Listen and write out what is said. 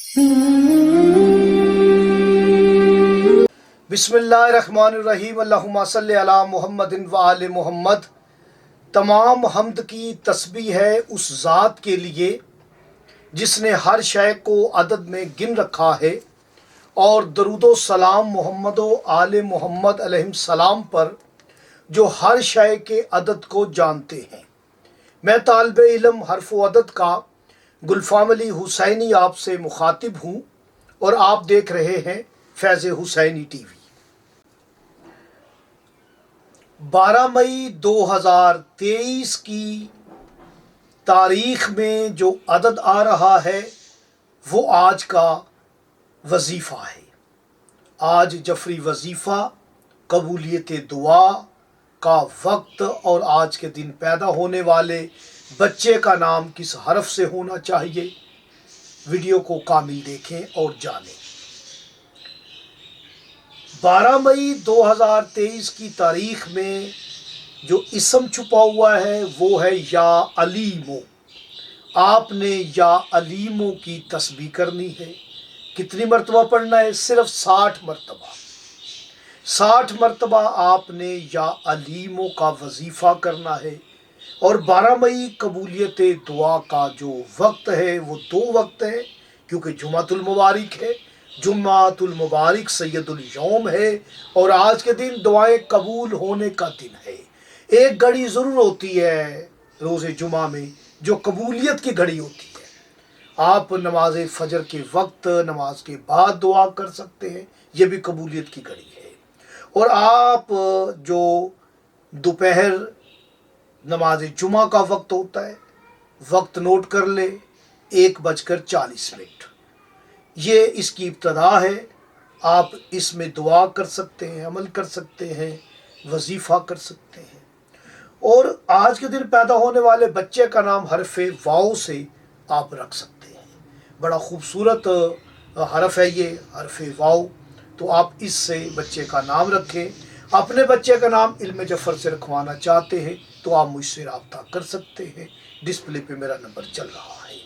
بسم اللہ الرحمن الرحیم، اللہم صلی علی محمد و آل محمد۔ تمام حمد کی تسبیح ہے اس ذات کے لیے جس نے ہر شے کو عدد میں گن رکھا ہے، اور درود و سلام محمد و آل محمد علیہ السلام پر جو ہر شے کے عدد کو جانتے ہیں۔ میں طالب علم حرف و عدد کا گلفام علی حسینی آپ سے مخاطب ہوں، اور آپ دیکھ رہے ہیں فیض حسینی ٹی وی۔ 12 مئی 2023 کی تاریخ میں جو عدد آ رہا ہے وہ آج کا وظیفہ ہے۔ آج جفری وظیفہ، قبولیت دعا کا وقت، اور آج کے دن پیدا ہونے والے بچے کا نام کس حرف سے ہونا چاہیے۔ ویڈیو کو کامل دیکھیں اور جانیں۔ 12 مئی 2023 کی تاریخ میں جو اسم چھپا ہوا ہے وہ ہے یا علیمو۔ آپ نے یا علیمو کی تسبیح کرنی ہے۔ کتنی مرتبہ پڑھنا ہے؟ صرف 60 مرتبہ۔ 60 مرتبہ آپ نے یا علیمو کا وظیفہ کرنا ہے۔ اور 12 مئی قبولیت دعا کا جو وقت ہے وہ 2 وقت ہے، کیونکہ جمعۃ المبارک ہے۔ جمعۃ المبارک سید الیوم ہے، اور آج کے دن دعائیں قبول ہونے کا دن ہے۔ ایک گھڑی ضرور ہوتی ہے روز جمعہ میں جو قبولیت کی گھڑی ہوتی ہے۔ آپ نماز فجر کے وقت نماز کے بعد دعا کر سکتے ہیں، یہ بھی قبولیت کی گھڑی ہے۔ اور آپ جو دوپہر نماز جمعہ کا وقت ہوتا ہے، وقت نوٹ کر لے، 1:40۔ یہ اس کی ابتدا ہے۔ آپ اس میں دعا کر سکتے ہیں، عمل کر سکتے ہیں، وظیفہ کر سکتے ہیں۔ اور آج کے دن پیدا ہونے والے بچے کا نام حرف واو سے آپ رکھ سکتے ہیں۔ بڑا خوبصورت حرف ہے یہ حرف واو، تو آپ اس سے بچے کا نام رکھیں۔ اپنے بچے کا نام علم جعفر سے رکھوانا چاہتے ہیں تو آپ مجھ سے رابطہ کر سکتے ہیں۔ ڈسپلے پہ میرا نمبر چل رہا ہے۔